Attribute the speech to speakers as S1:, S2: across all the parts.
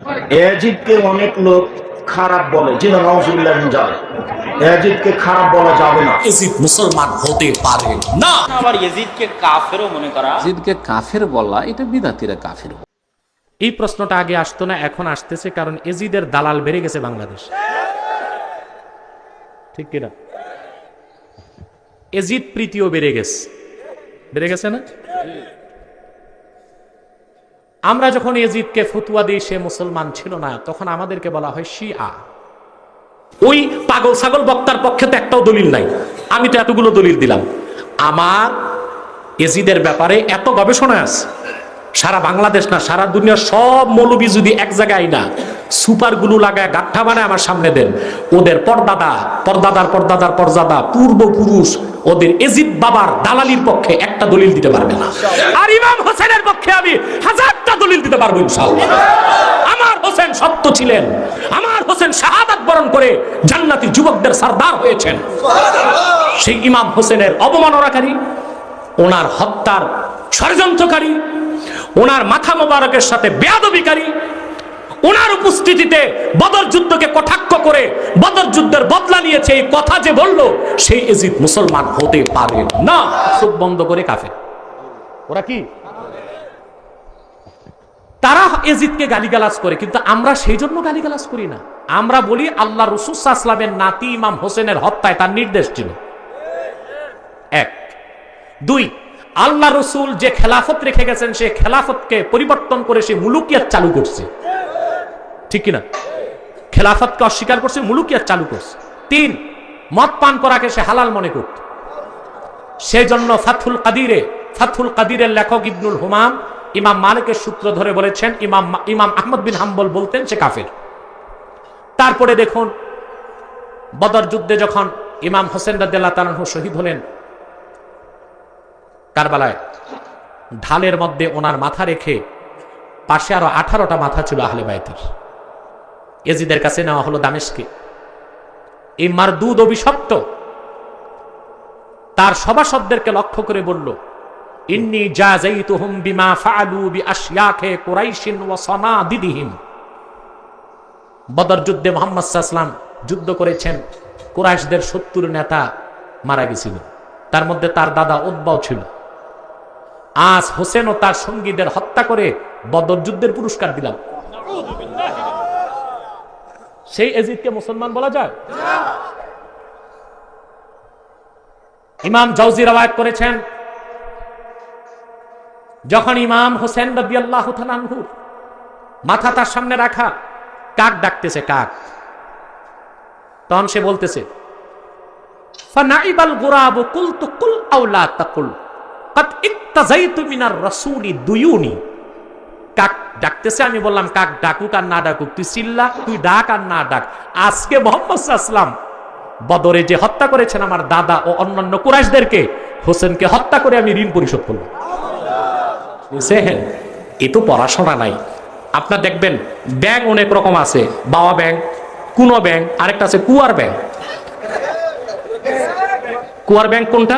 S1: ইয়াজিদকে অনেক লোক খারাপ বলে, যেন নাউজুবিল্লাহ মিন যালিক। ইয়াজিদকে খারাপ বলা যাবে না।
S2: ইয়াজিদ মুসলমান হতে পারে না।
S3: আবার ইয়াজিদকে কাফেরও মনে করা,
S4: ইয়াজিদকে কাফের বলা, এটা বিদাতিরা কাফের।
S5: এই প্রশ্নটা আগে আসতো না, এখন আসতেছে, কারণ এজিদের দালাল বেড়ে গেছে বাংলাদেশ। ঠিক কিনা? এজিদ প্রীতিও বেড়ে গেছে না? আমরা যখন এজিদকে ফতুয়া দিই সে মুসলমান ছিল না, তখন আমাদেরকে বলা হয় শিয়া। ওই পাগল ছাগল বক্তার পক্ষে তো একটাও দলিল নাই। আমি তো এতগুলো দলিল দিলাম। আমার এজিদের ব্যাপারে এত গবেষণা আছে, সারা বাংলাদেশ না সারা দুনিয়ার সব মৌলবী যদি এক জায়গায় না সুপার গুলো লাগায় গাঠা বানায় আমার সামনে দেন, ওদের পরদাদা পূর্বপুরুষ ওদের এজিদ বাবার দালালির পক্ষে একটা দলিল দিতে পারবে না। আর ইমাম হোসেনের পক্ষে আমি হাজারটা দলিল দিতে পারবো ইনশাআল্লাহ। আমার হোসেন সত্য ছিলেন, আমার হোসেন শাহাদাত বরণ করে জান্নাতি যুবকদের সরদার হয়েছেন। সেই ইমাম হোসেনের অবমাননাকারী, ওনার হত্যার ষড়যন্ত্রকারী, ওনার মাথা মোবারকের সাথে বেয়াদবিকারী, ওনার উপস্থিতিতে বদর যুদ্ধকে কটাক্ষ করে বদর যুদ্ধের বদলা নিয়েছে, এই কথা যে বলল সেই এজিদ মুসলমান হতে পারে না। চোখ বন্ধ করে কাফের। ওরা কি? তারা এজিদকে গালিগালাজ করে, কিন্তু আমরা সেই জন্য গালিগালাজ করি না। আমরা বলি আল্লাহ রাসূল সাল্লাল্লাহু আলাইহি ওয়াসাল্লামের নাতি ইমাম হোসেনের হত্যায় তার নির্দেশ ছিল। এক। দুই, আল্লাহ রসুল যে খেলাফত রেখে গেছেন সে খেলাফতকে পরিবর্তন করে সে মুলুকিয়াত চালু করছে। ঠিক কিনা? খেলাফতকে অস্বীকার করছে, মুলুকিয়াত চালু করছে। তিন, মদ পান করাকে সে হালাল মনে করত। সেই জন্য ফাথুল কাদিরের লেখক ইবনুল হুমাম ইমাম মালিকের সূত্র ধরে বলেছেন ইমাম আহমদ বিন হাম্বল বলতেন সে কাফের। তারপরে দেখুন বদর যুদ্ধে যখন ইমাম হোসেন রাদিয়াল্লাহু তাআলা আনহু শহীদ হলেন কারবালায়, ঢালের মধ্যে ওনার মাথা রেখে পাশে আরো 18টা মাথা ছিল আহলে বাইতের, এজিদের কাছে নেওয়া হলো দামেস্কে। এই মারদুদ অভিশপ্ত তার সভাসদদেরকে লক্ষ্য করে বলল, ইন্নী জাযাইতুহুম বিমা ফাআলু বিআশয়াখে কুরাইশিন ওয়া সানাদিদিহিম। বদর যুদ্ধে মুহাম্মদ সাল্লাল্লাহু আলাইহি ওয়াসাল্লাম যুদ্ধ করেছেন, কুরাইশদের 70 নেতা মারা গেছিল, তার মধ্যে তার দাদা উতবাও ছিল। আজ হোসেন ও তার সঙ্গীদের হত্যা করে বদর যুদ্ধের পুরস্কার দিলাম। সেই এজিদকে মুসলমান বলা যায়? ইমাম জাওজি রওয়ায়াত করেছেন, যখন ইমাম হোসেন রাদিয়াল্লাহু তাআলা আনহু মাথা তার সামনে রাখা, কাক ডাকতেছে, কাক। তখন সে বলতেছে, ফানাইবাল গুরাবু কুলতু কুল আও লা তাকুল কাদ ইত্তাজাইতু মিনার রাসূলি দুয়ুনি। কাক ডাকতেছে, আমি বললাম কাক ডাকুক আর না ডাকুক তুই চিল্লা, তুই ডাক আর না ডাক। আজকে মুহাম্মদ সাল্লাল্লাহু আলাইহি ওয়াসাল্লাম বদরে যে হত্যা করেছেন আমার দাদা ও অন্যান্য কুরাইশদেরকে, হোসেনকে হত্যা করে আমি ঋণ পরিশোধ করব। বুঝছেন? এ তো পড়াশোনা নাই। আপনার দেখবেন ব্যাংক অনেক রকম আছে, বাবা ব্যাংক, কুনো ব্যাংক, আরেকটা আছে কুয়ার ব্যাংক। কুয়ার ব্যাংক কোনটা?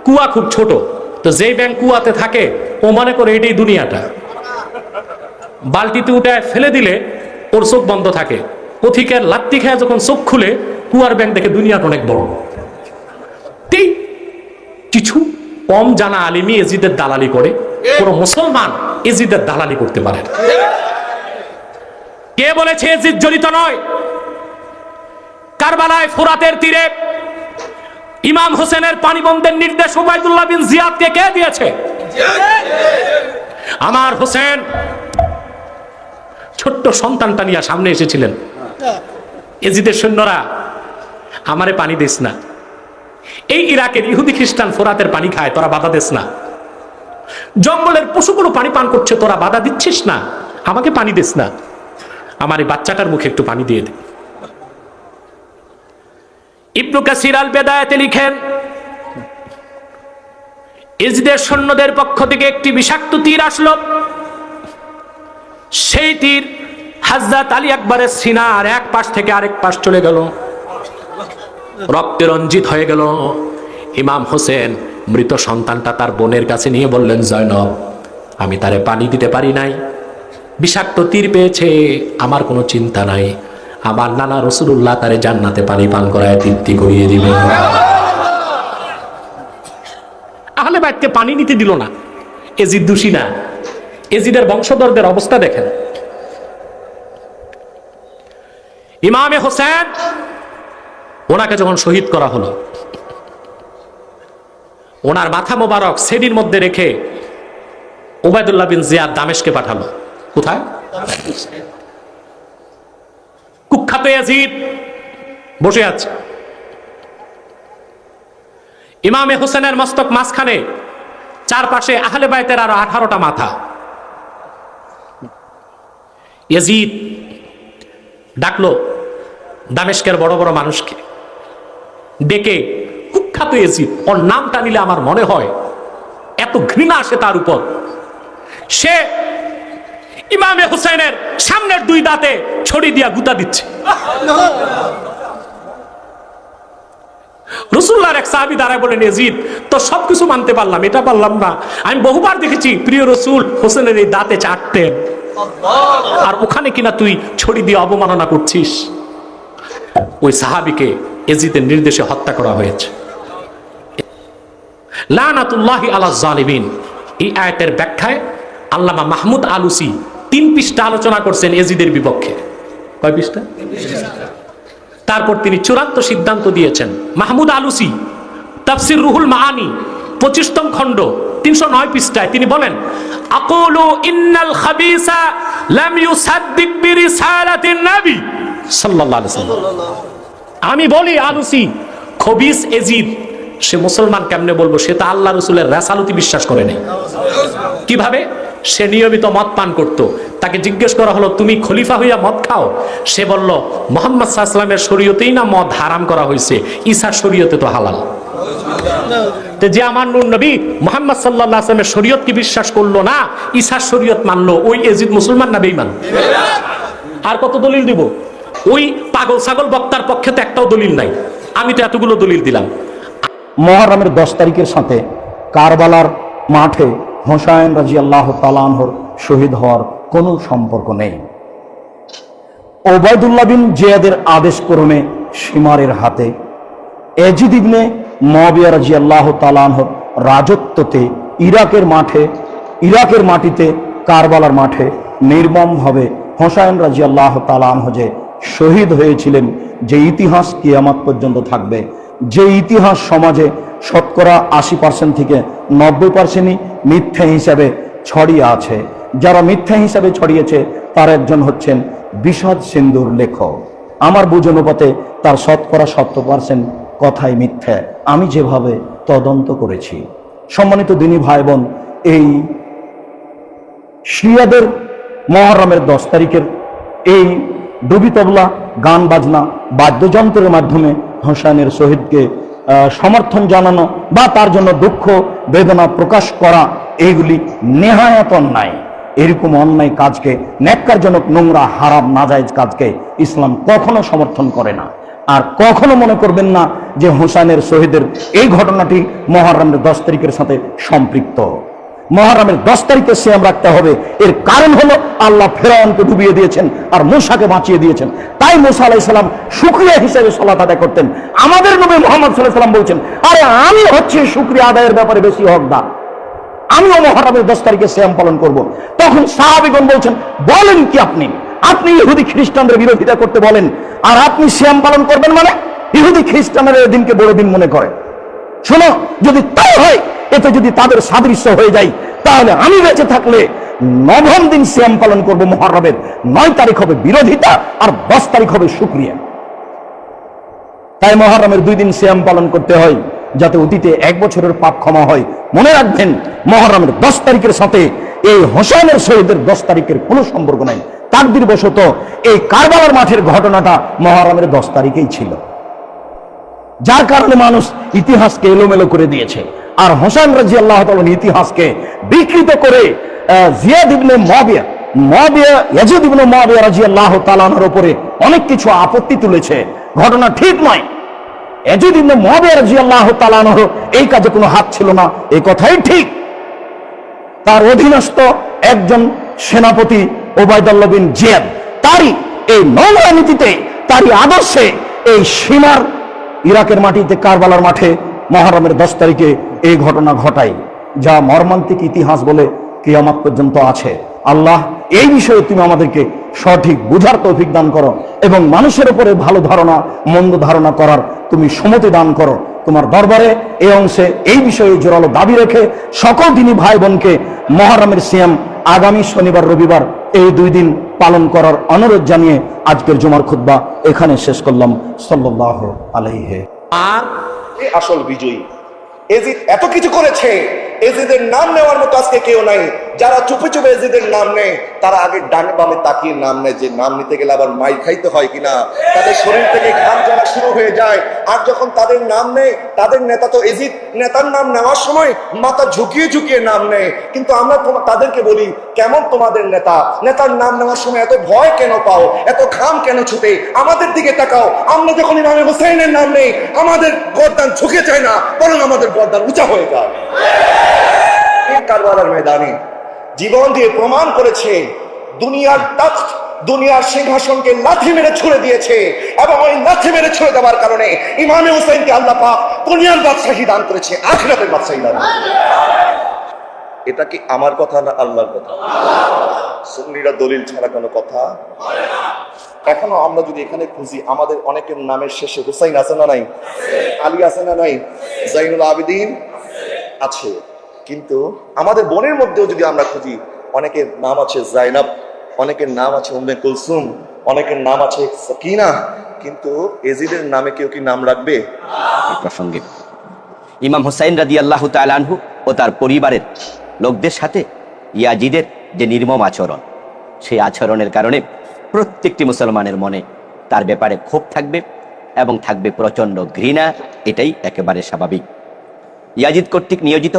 S5: কুয়া খুব ছোট, তো যেই ব্যাংক কুয়াতে থাকে ও মনে করে এটাই দুনিয়াটা। বালতিতে উঠে ফেলে দিলে ওর চোখ বন্ধ থাকে, পথিকের লাত্তি খেয়ে যখন চোখ খুলে কুয়ার ব্যাংক দেখে দুনিয়াটা অনেক বড়। কিছু কম জানা আলিমি এজিদের দালালি করে, কোন মুসলমান এজিদের দালালি করতে পারে না। কে বলেছে এজিদ জড়িত নয়? কারবালায় ফোরাতের তীরে ইমাম হোসেনের পানি বন্ধের নির্দেশ উবাইদুল্লাহ বিন জিয়াদকে কে দিয়েছে? আমার হোসেন ছোট্ট সন্তানটা নিয়ে সামনে এসেছিলেন, এজিদের সৈন্যরা আমারে পানি দিস না, এই ইরাকের ইহুদি খ্রিস্টান ফোরাতের পানি খায়, তোরা বাধা দিস না, জঙ্গলের পশুগুলো পানি পান করছে, তোরা বাধা দিচ্ছিস না, আমাকে পানি দিস না, আমার এই বাচ্চাটার মুখে একটু পানি দিয়ে দে। ইবনু কাসির আল বেদায়াতে লিখেন, ইজদের সৈন্যদের পক্ষ থেকে একটি বিষাক্ত তীর আসলো। সেই তীর হযরত আলী আকবরের সিনার এক পাশ থেকে আরেক পাশ চলে গেল, রক্তে রঞ্জিত হয়ে গেল। ইমাম হোসেন মৃত সন্তানটা তার বোনের কাছে নিয়ে বললেন, জয়নব, আমি তারে পানি দিতে পারি নাই, বিষাক্ত তীর পেয়েছে, আমার কোনো চিন্তা নাই, আমার নানা রাসূলুল্লাহ তারে জান্নাতে পানি পান করায় তৃপ্তি করিয়ে দিবেন। আহলে বাইতকে পানি নিতে দিল না। এজিদ দোষী না, এজিদের বংশধরদের অবস্থা দেখেন। ইমামে হোসেন, ওনাকে যখন শহীদ করা হলো, ওনার মাথা মোবারক সেদির মধ্যে রেখে উবাইদুল্লাহ বিন জিয়াদ দামেশকে পাঠালো। কোথায়? কুখ্যাত ইয়াজিদ বসে আছে, ইমামে হোসেনের মস্তক মাঝখানে, চারপাশে আহলে বাইতের আরো 18টা মাথা। ইয়াজিদ ডাকলো দামেশকের বড় বড় মানুষকে, ডেকে, কুখ্যাত ইয়াজিদ, ওর নামটা নিলে আমার মনে হয় এত ঘৃণা আসে তার উপর। সে ইমামে হুসাইনের সামনের 2 দাঁতে ছড়ি দিয়া গুতা দিচ্ছে। রাসূলুল্লাহর এক সাহাবী দাঁড়ায় বলেন, ইয়াজিদ তো সবকিছু মানতে পারলাম, এটা পারলাম না। আমি বহুবার দেখেছি প্রিয় রাসূল হোসেনের এই দাঁতে চাটতেন, আর ওখানে কিনা তুই ছড়ি দিয়ে অবমাননা করছিস। ওই সাহাবীকে ইয়াজিদের নির্দেশে হত্যা করা হয়েছে। লানাতুল্লাহি আলা জালিমিন। এই আয়াতের ব্যাখ্যায় আল্লামা মাহমুদ আলুসি 3 পৃষ্ঠা আলোচনা করছেন ইয়াজিদের বিপক্ষে। কয় পৃষ্ঠা? তারপর তিনি চূড়ান্ত সিদ্ধান্ত দিয়েছেন। মাহমুদ আলুসি তাফসির রুহুল মাআনি 25তম খণ্ড 309 পৃষ্ঠায় তিনি বলেন, আকুলু ইন্নাল খাবিসা লাম ইউসাদ্দিক বিরিসালাতিন নবী সাল্লাল্লাহু আলাইহি ওয়াসাল্লাম। আমি বলি আলুসি, খবিস এজিদ সে মুসলমান কেমনে বলবো? সে তো আল্লাহ রাসূলের রাসালতি বিশ্বাস করে নাই। কিভাবে? সে নিয়মিত মদ পান করত। তাকে জিজ্ঞেস করা হলো, তুমি খলিফা হইয়া মদ খাও? সে বলল, মুহাম্মদ সাল্লাল্লাহু আলাইহি ওয়াসাল্লামের শরীয়তেই না মদ হারাম করা হয়েছে, ঈসার শরীয়তে তো হালাল। যে আমার নূর নবী মুহাম্মদ সাল্লাল্লাহু আলাইহি ওয়াসাল্লামের শরীয়ত কি বিশ্বাস করলো না, ঈসার শরীয়ত মানলো, ওই এজিদ মুসলমান না বেঈমান? আর কত দলিল দিব? ওই পাগল ছাগল বক্তার পক্ষে তো একটাও দলিল নাই, আমি তো এতগুলো দলিল দিলাম।
S1: মুহররমের 10 তারিখের সাথে কারবালার মাঠে হোসাইন রাদিয়াল্লাহু তাআলা আনহুর শহীদ হওয়ার কোনো সম্পর্ক নেই। উবাইদুল্লাহ বিন জিয়াদের আদেশ ক্রমে শিমারের হাতে ইয়াজিদ ইবনে মুআবিয়া রাদিয়াল্লাহু তাআলা আনহুর রাজত্বতে ইরাকের মাটিতে কারবালার মাঠে নির্মমভাবে হোসাইন রাদিয়াল্লাহু তাআলা আনহু যে শহীদ হয়েছিলেন, যে ইতিহাস কিয়ামত পর্যন্ত থাকবে, যে ইতিহাস সমাজে শতকরা 80% থেকে 90%ই মিথ্যা হিসাবে ছড়িয়ে আছে। যারা মিথ্যা হিসাবে ছড়িয়েছে তার একজন হচ্ছেন বিষাদ সিন্ধুর লেখক। আমার বুঝ অনুপাতে তার শতকরা 70% কথাই মিথ্যা, আমি যেভাবে তদন্ত করেছি। সম্মানিত দিনী ভাই বোন, এই শিয়াদের মুহররমের 10 তারিখের এই ডুবি তবলা, গান বাজনা, বাদ্যযন্ত্রের মাধ্যমে হোসেনের শহীদকে সমর্থন জানানো বা তার জন্য দুঃখ বেদনা প্রকাশ করা, এইগুলি নেহায়াত অন্যায়। এরকম অন্যায় কাজকে, ন্যাক্কারজনক, নোংরা, হারাম, নাজায়েজ কাজকে ইসলাম কখনো সমর্থন করে না। আর কখনো মনে করবেন না যে হোসেনের শহীদের এই ঘটনাটি মুহররমের 10 তারিখের সাথে সম্পৃক্ত। মুহররমের 10 তারিখে সিয়াম রাখতে হবে। এর কারণ হলো আল্লাহ ফেরাউনকে ডুবিয়ে দিয়েছেন আর মূসাকে বাঁচিয়ে দিয়েছেন। তাই মূসা আলাইহিস সালাম শুকরিয়া হিসেবে সালাত আদায় করতেন। আমাদের নবী মুহাম্মদ সাল্লাল্লাহু আলাইহি ওয়াসাল্লাম বলছেন, আরে আমি হচ্ছে শুকরিয়া আদায়ের ব্যাপারে বেশি হকদার, আমিও মুহররমের 10 তারিখে সিয়াম পালন করব। তখন সাহাবীগণ বলছেন, বলেন কি আপনি ইহুদি খ্রিস্টানদের বিরোধিতা করতে বলেন, আর আপনি সিয়াম পালন করবেন? মানে ইহুদি খ্রিস্টানরা এই দিনকে বড় দিন মনে করে। শোনো, যদি তাই হয়, এতে যদি তাদের সাদৃশ্য হয়ে যায়, তাহলে আমি বেঁচে থাকলে 9ম দিন সিয়াম পালন করব। মুহররমের 9 তারিখ হবে বিরোধিতা আর 10 তারিখ হবে শুকরিয়া। তাই মুহররমের 2 দিন সিয়াম পালন করতে হয়, যাতে অতীতে 1 বছরের পাপ ক্ষমা হয়। মনে রাখবেন, মুহররমের 10 তারিখের সাথে এই হোসেনের শহীদের 10 তারিখের কোনো সম্পর্ক নাই। তাকদীর বশত এই কারবালার মাঠের ঘটনাটা মুহররমের 10 তারিখেই ছিল, যার কারণে মানুষ ইতিহাসকে এলোমেলো করে দিয়েছে। আর হোসেন রাদিয়াল্লাহু তাআলা ইতিহাসকে বিকৃত করে জিয়াদ ইবনে মুআবিয়া ইয়াজিদ ইবনে মুআবিয়া রাদিয়াল্লাহু তাআলা আনহুর উপরে অনেক কিছু আপত্তি তুলেছে। ঘটনা ঠিক নয়। ইয়াজিদ ইবনে মুআবিয়া রাদিয়াল্লাহু তাআলা আনহুর এই কাজে কোনো হাত ছিল না, এই কথাই ঠিক। তার অধীনস্থ একজন সেনাপতি ওবায়দুল্লাহ বিন জিয়াদ, তারই এই নোংরা নীতিতে, তারই আদর্শে এই সীমার ইরাকের মাটিতে কারবালার মাঠে মুহররমের 10 তারিখে এই ঘটনা ঘটায়, যা মর্মান্তিক ইতিহাস বলে কিয়ামত পর্যন্ত আছে। আল্লাহ, এই বিষয়ে তুমি আমাদেরকে সঠিক বুঝার তৌফিক দান করো এবং মানুষের উপরে ভালো ধারণা মন্দ ধারণা করার তুমি সম্মতি দান করো। তোমার দরবারে এই অংশে এই বিষয়ে জোরালো দাবি রেখে সকল দিনী ভাই বোনকে মুহররমের সিয়াম আগামী শনিবার রবিবার এই 2 দিন পালন করার অনুরোধ জানিয়ে আজকের জুমার খুতবা এখানে শেষ করলাম। সাল্লাল্লাহু আলাইহি।
S5: আর
S6: আসল বিজয়ী এজিদ এত কিছু করেছে, এজিদের নাম নেওয়ার মতো আজকে কেউ নাই। যারা চুপে চুপে এজিদের নাম নেয় তারা আগে ডানে বামে তাকিয়ে নাম নেয়, যে নাম নিতে গেলে আবার মাই খাইতে হয় কিনা, তাদের শরীর থেকে ঘাম ঝরা শুরু হয়ে যায়। আর যখন তাদের নাম নেয়, তাদের নেতা তো এজিদ, নেতার নাম নেওয়ার সময় মাথা ঝুঁকিয়ে ঝুঁকিয়ে নাম নেয়। কিন্তু আমরা তাদেরকে বলি, কেমন তোমাদের নেতা, নেতার নাম নেওয়ার সময় এত ভয় কেন পাও, এত ঘাম কেন ছুটে? আমাদের দিকে তাকাও, আমরা যখন ইমামে হুসাইনের নাম নেই আমাদের গর্দান ঝুঁকে যায় না, বরং আমাদের গর্দান উঁচা হয়ে যায়। কারবালার ময়দানে জীবন দিয়ে প্রমাণ করেছে, দুনিয়ার তখ্ত, দুনিয়ার সিংহাসনকে লাথি মেরে ছুড়ে দিয়েছে, এবং ওই লাথি মেরে ছুড়ে দেওয়ার কারণে ইমামে হুসাইনকে আল্লাহ পাক দুনিয়ার বাদশাহী দান করেছে, আখিরাতের বাদশাহী দান। এটা কি আমার কথা না আল্লাহর কথা? সুন্নিরা দলিল ছাড়া কোনো কথা। এখনো আমরা যদি এখানে খুঁজি, আমাদের অনেকের নামের শেষে হুসাইন আছে না নাই, আলী আছে না নাই, জাইনুল আবেদিন আছে। কিন্তু আমাদের বোনের মধ্যেও যদি আমরা খুঁজি, অনেকের নাম আছে জাইনাব, অনেকের নাম আছে উম্মে কুলসুম, অনেকের নাম আছে সাকিনা, কিন্তু এজিদের নামে কেউ কি নাম রাখবে?
S7: এই প্রসঙ্গে ইমাম হুসাইন রাদিয়াল্লাহু তাআলা আনহু ও তার পরিবারের লোকদের সাথে ইয়াজিদের যে নির্মম আচরণ, সেই আচরণের কারণে প্রত্যেকটি মুসলমানের মনে তার ব্যাপারে ক্ষোভ থাকবে এবং থাকবে প্রচণ্ড ঘৃণা। এটাই একেবারে স্বাভাবিক। ইয়াজিদ কর্তৃক নিয়োজিত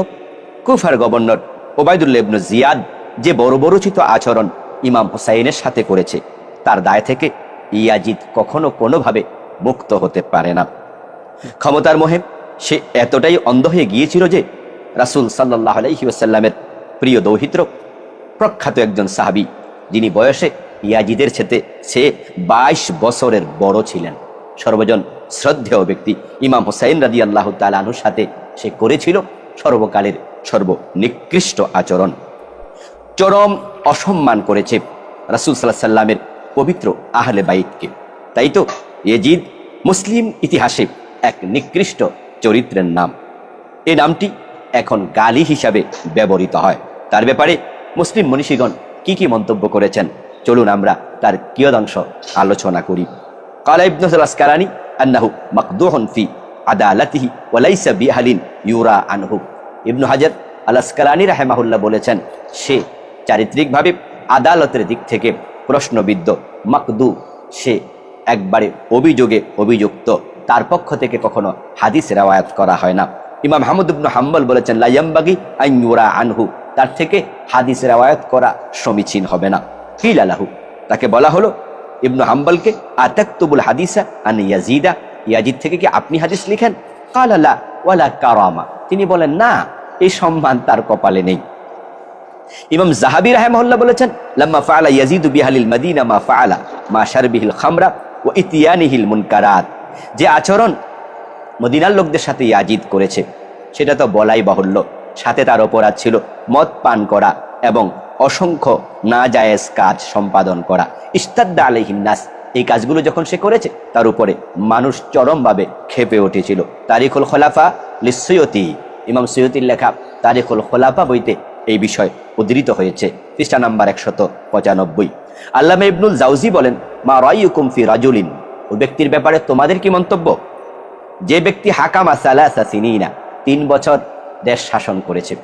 S7: কুফার গভর্নর ওবায়দুল্লাহ ইবনে জিয়াদ যে বর্বরোচিত আচরণ ইমাম হুসাইনের সাথে করেছে, তার দায় থেকে ইয়াজিদ কখনো কোনোভাবে মুক্ত হতে পারে না। ক্ষমতার মোহে সে এতটাই অন্ধ হয়ে গিয়েছিল যে রাসূল সাল্লাল্লাহু আলাইহি ওয়াসাল্লামের প্রিয় দৌহিত্র, প্রখ্যাত একজন সাহাবী, যিনি বয়সে ইয়াজিদের সাথে সে 22 বছরের বড় ছিলেন, সর্বজন শ্রদ্ধেয় ব্যক্তি ইমাম হুসাইন রাদিয়াল্লাহু তাআলা আনহুর সাথে সে করেছিল সর্বকালের সর্বনিকৃষ্ট আচরণ। চরম অসম্মান করেছে রাসূল সাল্লাল্লাহু আলাইহি সাল্লামের পবিত্র আহলে বাইতকে। তাই তো ইয়াজিদ মুসলিম ইতিহাসে এক নিকৃষ্ট চরিত্রের নাম। এই নামটি এখন গালি হিসাবে ব্যবহৃত হয়। তার ব্যাপারে মুসলিম মনীষীগণ কি কি মন্তব্য করেছেন, চলুন আমরা তার কিয়দাংশ আলোচনা করি। ক্বালা ইবনু আসকালানী আন্নাহু মাকদুহুন ফি আদালাতিহি ওয়া লাইসা বিআহলিন ইউরা আনহু। ইবনু হাজার আল আসকালানী রাহিমাহুল্লাহ বলেছেন, সে চারিত্রিকভাবে আদালতের দিক থেকে প্রশ্নবিদ্ধ, মাকদু, সে একবারে অভিযোগে অভিযুক্ত, তার পক্ষ থেকে কখনো হাদিস রিওয়ায়াত করা হয় না। ইমাম আহমদ ইবনে হাম্বল বলেছেন, লা ইয়ামবাগি আন ইউরা আনহু, তার থেকে হাদিস রিওয়ায়াত করা সমীচীন হবে না। কিলা লাহু, তাকে বলা হলো ইবনে হাম্বলকে, আতাকতুবুল হাদিসা আন ইয়াজিদা, ইয়াজিদ থেকে কি আপনি হাদিস লিখেন? ক্বালা লা ওয়ালা কারামা, তিনি বলেন না, এই সম্মান তার কপালে নেই। ইমাম যাহাবী রাহিমাহুল্লাহ বলেছেন, লাম্মা ফাআলা ইয়াজিদু বিআহলিল মদিনা মা ফাআলা মা শারবিহিল খামরা ওয়া ইতিয়ানিহিল মুনকারাত, যে আচরণ মদিনার লোকদের সাথে ইয়াজিদ করেছে সেটা তো বলাই বাহুল্য। সাথে তার অপরাধ ছিল মদ পান করা এবং অসংখ্য নাজায়েজ কাজ সম্পাদন করা। ইস্তাদ্দা আলাইহিন নাস, এই কাজগুলো যখন সে করেছে তার উপরে মানুষ চরমভাবে ক্ষেপে উঠেছিল। তারিখুল খোলাফা লিসসুয়ুতি, ইমাম সুয়ুতির লেখা তারিখুল খোলাফা বইতে এই বিষয় উদ্ধৃত হয়েছে, পৃষ্ঠা নাম্বার 195। আল্লামা ইবনুল জাওজি বলেন, মা রায়ুকুম ফি রাজুলিন, ওই ব্যক্তির ব্যাপারে তোমাদের কি মন্তব্য, যে ব্যক্তি হাকামা সালাসা সিনিনা, 3 বছর দেশ শাসন করেছে,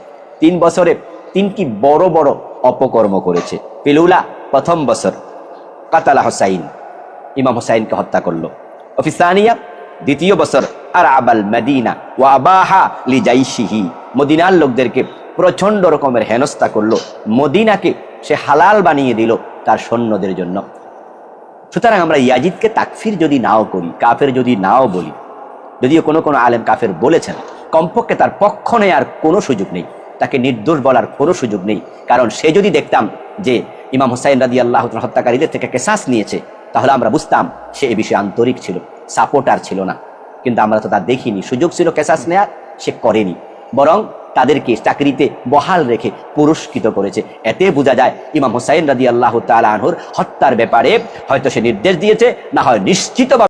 S7: 3 বছরে 3টি বড় বড় অপকর্ম করেছে। পিলুলা, প্রথম বছর কাতালা হুসাইন, ইমাম হুসাইনকে হত্যা করলো। অফিসানিয়া, দ্বিতীয় বছর আর আবাল মদিনা ওয়া আবাহা লিজাইশিহি, মদিনার লোকদেরকে প্রচন্ড রকমের হেনস্থা করলো, মদিনাকে সে হালাল বানিয়ে দিল তার সৈন্যদের জন্য। সুতরাং আমরা ইয়াজিদকে তাকফির যদি নাও করি, কাফের যদি নাও বলি, যদিও কোনো কোনো আলেম কাফের বলেছেন, কমপক্ষে তার পক্ষ নেই আর কোনো সুযোগ নেই। তাকে নির্দোষ বলার কোনো সুযোগ নেই। কারণ সে যদি দেখতাম যে ইমাম হুসাইন রাদিয়াল্লাহু তাআলা হত্যাকারীদের থেকে কেসাস নিয়েছে, তাহলে আমরা বুঝতাম সে এ বিষয়ে আন্তরিক ছিল, সাপোর্টার ছিল না। কিন্তু আমরা তো তা দেখিনি, সুযোগ ছিল কেসাস নেয়ার, সে করেনি, বরং তাদেরকে চাকরিতে বহাল রেখে পুরস্কৃত করেছে। এতে বোঝা যায় ইমাম হুসাইন রাদিয়াল্লাহু তাআলা আনহুর হত্যার ব্যাপারে হয়তো সে নির্দেশ দিয়েছে, না হয় নিশ্চিতভাবে